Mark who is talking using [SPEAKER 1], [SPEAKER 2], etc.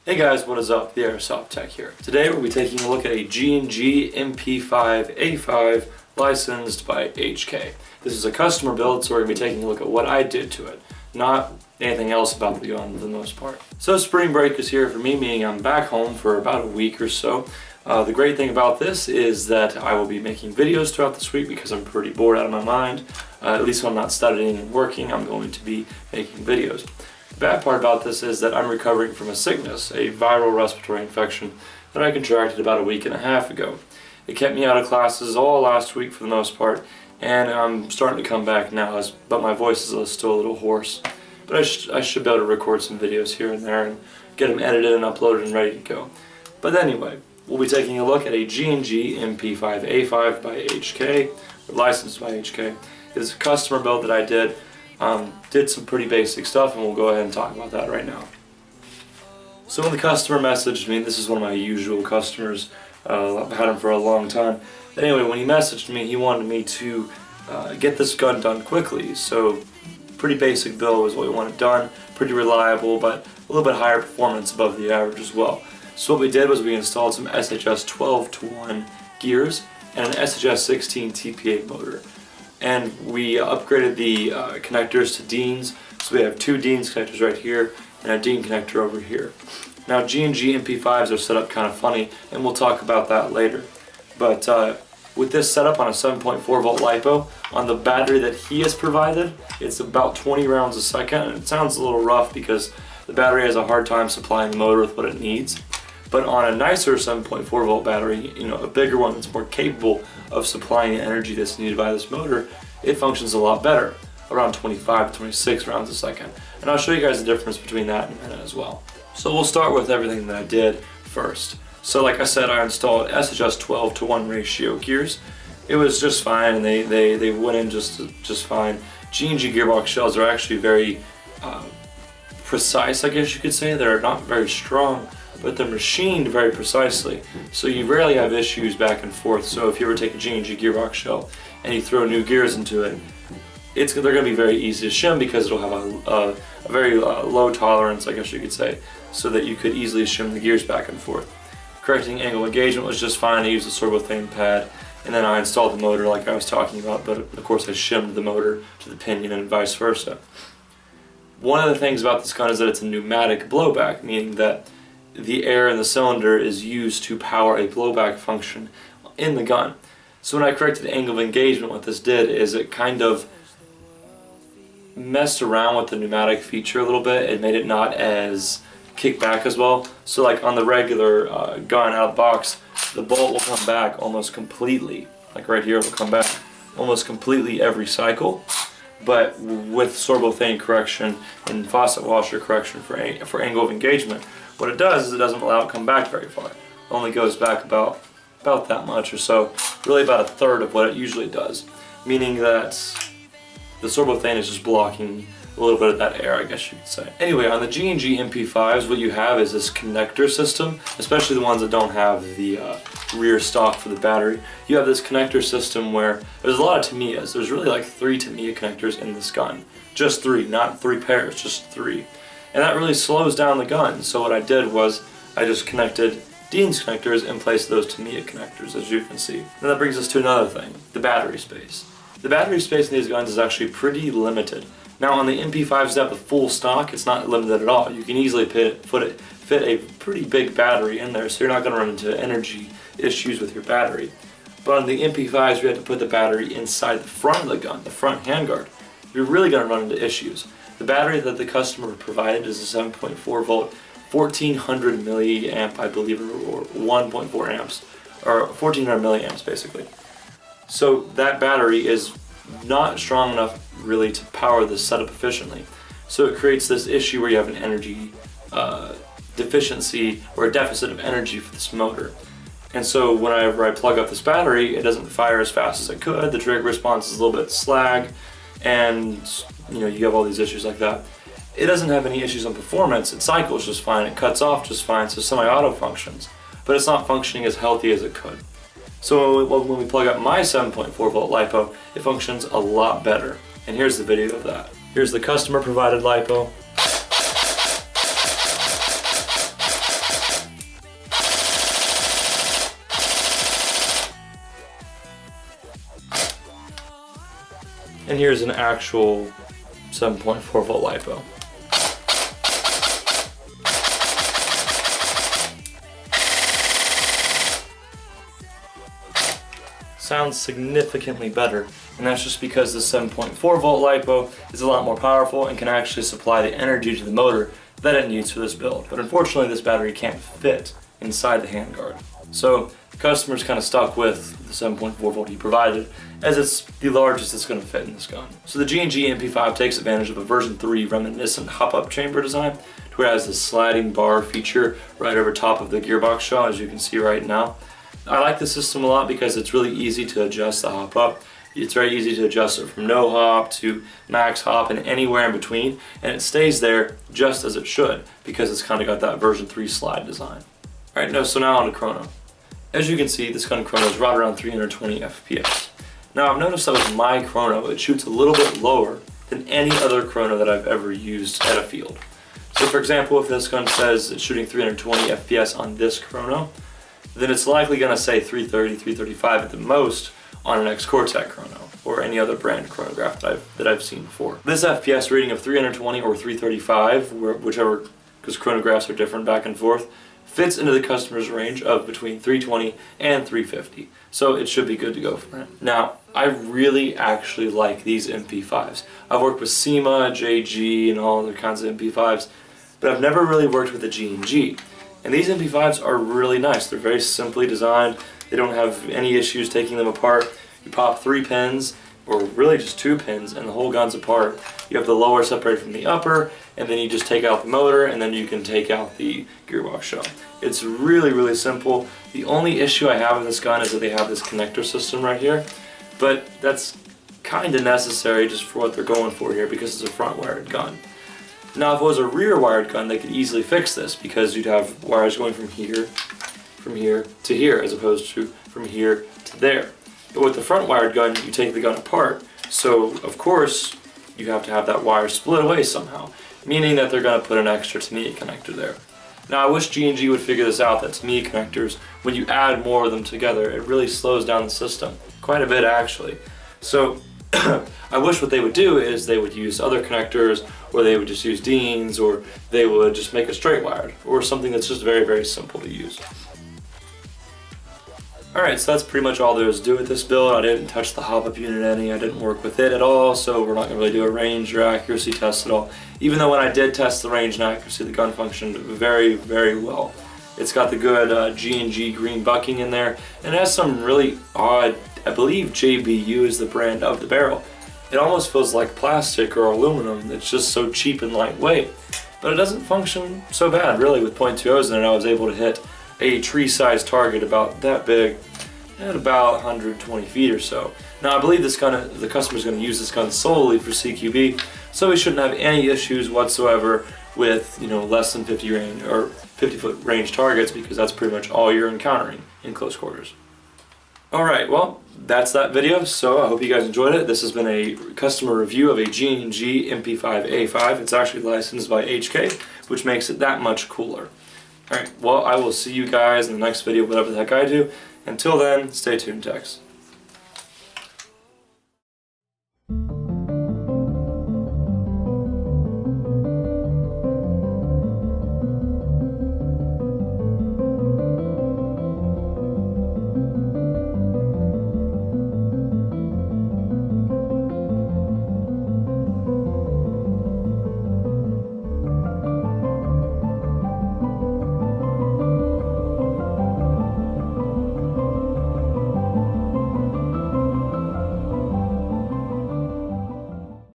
[SPEAKER 1] Hey guys, what is up? The Airsoft Tech here. Today we'll be taking a look at a G&G MP5A5 licensed by HK. This is a customer build, so we're going to be taking a look at what I did to it, not anything else about the gun for the most part. So spring break is here for me, meaning I'm back home for about a week or so. The great thing about this is that I will be making videos throughout this week because I'm pretty bored out of my mind. At least when I'm not studying and working, I'm going to be making videos. The bad part about this is that I'm recovering from a sickness, a viral respiratory infection that I contracted about a week and a half ago. It kept me out of classes all last week for the most part, and I'm starting to come back now, but my voice is still a little hoarse. But I should be able to record some videos here and there and get them edited and uploaded and ready to go. But anyway, we'll be taking a look at a G&G MP5A5 by HK, licensed by HK. It's a customer build that I did. Did some pretty basic stuff, and we'll go ahead and talk about that right now. So when the customer messaged me, this is one of my usual customers, I've had him for a long time. Anyway, when he messaged me, he wanted me to get this gun done quickly. So pretty basic build was what we wanted done, pretty reliable, but a little bit higher performance above the average as well. So what we did was we installed some SHS 12-to-1 gears and an SHS 16 TPA motor. And we upgraded the connectors to Deans, so we have two Deans connectors right here and a Dean connector over here. Now G&G MP5s are set up kind of funny, and we'll talk about that later. But with this setup on a 7.4 volt LiPo, on the battery that he has provided, it's about 20 rounds a second, and it sounds a little rough because the battery has a hard time supplying the motor with what it needs. But on a nicer 7.4 volt battery, a bigger one that's more capable of supplying the energy that's needed by this motor, it functions a lot better, around 25 to 26 rounds a second. And I'll show you guys the difference between that in a minute as well. So we'll start with everything that I did first. So like I said, I installed SHS 12-to-1 ratio gears. It was just fine, and they went in just fine. G&G gearbox shells are actually very precise, I guess you could say. They're not very strong, but they're machined very precisely, so you rarely have issues back and forth. So if you ever take a G&G gearbox shell and you throw new gears into it, they're going to be very easy to shim because it'll have a very low tolerance, I guess you could say, so that you could easily shim the gears back and forth. Correcting angle engagement was just fine. I used a sorbothane pad, and then I installed the motor like I was talking about, but of course I shimmed the motor to the pinion and vice versa. One of the things about this gun is that it's a pneumatic blowback, meaning that the air in the cylinder is used to power a blowback function in the gun. So when I corrected the angle of engagement, what this did is it kind of messed around with the pneumatic feature a little bit. It made it not as kick back as well. So like on the regular gun out of the box, the bolt will come back almost completely. Like right here, it will come back almost completely every cycle. But with sorbothane correction and faucet washer correction for angle of engagement, what it does is it doesn't allow it to come back very far. It only goes back about that much or so, really about a third of what it usually does. Meaning that the sorbothane is just blocking a little bit of that air, I guess you could say. Anyway, on the G&G MP5s, what you have is this connector system, especially the ones that don't have the rear stock for the battery. You have this connector system where there's a lot of Tamiyas. There's really like 3 Tamiya connectors in this gun. Just 3, not 3 pairs, just 3. And that really slows down the gun. So what I did was I just connected Dean's connectors in place of those Tamiya connectors, as you can see. And that brings us to another thing, the battery space. The battery space in these guns is actually pretty limited. Now on the MP5s that have the full stock, it's not limited at all. You can easily fit a pretty big battery in there, so you're not going to run into energy issues with your battery. But on the MP5s, you have to put the battery inside the front of the gun, the front handguard. You're really going to run into issues. The battery that the customer provided is a 7.4 volt, 1400 milliamp, I believe, or 1.4 amps, or 1400 milliamps basically. So that battery is not strong enough really to power this setup efficiently. So it creates this issue where you have an energy deficiency or a deficit of energy for this motor. And so whenever I plug up this battery, it doesn't fire as fast as it could. The trigger response is a little bit slag, and you have all these issues like that. It doesn't have any issues on performance. It cycles just fine. It cuts off just fine. So semi-auto functions, but it's not functioning as healthy as it could. So when we plug up my 7.4 volt LiPo, it functions a lot better. And here's the video of that. Here's the customer provided LiPo. and here's an actual 7.4 volt LiPo. Sounds significantly better, and that's just because the 7.4 volt LiPo is a lot more powerful and can actually supply the energy to the motor that it needs for this build. But unfortunately this battery can't fit inside the handguard. So the customer's kind of stuck with the 7.4 volt he provided, as it's the largest it's going to fit in this gun. So the G&G MP5 takes advantage of a version 3 reminiscent hop-up chamber design, to where it has this sliding bar feature right over top of the gearbox shell, as you can see right now. I like the system a lot because it's really easy to adjust the hop up. It's very easy to adjust it from no hop to max hop and anywhere in between, and it stays there just as it should because it's kind of got that version 3 slide design. Alright, so now on to chrono. As you can see, this gun chrono is right around 320 FPS. Now I've noticed that with my chrono, it shoots a little bit lower than any other chrono that I've ever used at a field. So for example, if this gun says it's shooting 320 FPS on this chrono, then it's likely going to say 330, 335 at the most on an X-Cortec chrono, or any other brand chronograph that I've seen before. This FPS rating of 320 or 335, whichever, because chronographs are different back and forth, fits into the customer's range of between 320 and 350, so it should be good to go for him. Now, I really actually like these MP5s. I've worked with SEMA, JG, and all other kinds of MP5s, but I've never really worked with a G&G. And these MP5s are really nice. They're very simply designed. They don't have any issues taking them apart. You pop 3 pins, or really just 2 pins, and the whole gun's apart. You have the lower separated from the upper, and then you just take out the motor, and then you can take out the gearbox shell. It's really, really simple. The only issue I have with this gun is that they have this connector system right here, but that's kind of necessary just for what they're going for here because it's a front wired gun. Now if it was a rear wired gun, they could easily fix this because you'd have wires going from here to here, as opposed to from here to there. But with the front wired gun, you take the gun apart, so of course you have to have that wire split away somehow, meaning that they're going to put an extra Tamiya connector there. Now I wish G&G would figure this out, that Tamiya connectors, when you add more of them together, it really slows down the system, quite a bit actually. So I wish what they would do is they would use other connectors, or they would just use Deans, or they would just make a straight wired, or something that's just very, very simple to use. Alright, so that's pretty much all there is to do with this build. I didn't touch the hop-up unit any, I didn't work with it at all, so we're not going to really do a range or accuracy test at all. Even though when I did test the range and accuracy, the gun functioned very, very well. It's got the good G&G green bucking in there, and it has some really odd, I believe JBU is the brand of the barrel. It almost feels like plastic or aluminum. It's just so cheap and lightweight. But it doesn't function so bad really with .20s in it. I was able to hit a tree-sized target about that big at about 120 feet or so. Now I believe this gun, the customer's going to use this gun solely for CQB, so we shouldn't have any issues whatsoever with, you know, less than 50 range or 50-foot range targets, because that's pretty much all you're encountering in close quarters. Alright, well, that's that video, so I hope you guys enjoyed it. This has been a customer review of a G&G MP5A5. It's actually licensed by HK, which makes it that much cooler. Alright, well, I will see you guys in the next video, whatever the heck I do. Until then, stay tuned, techs.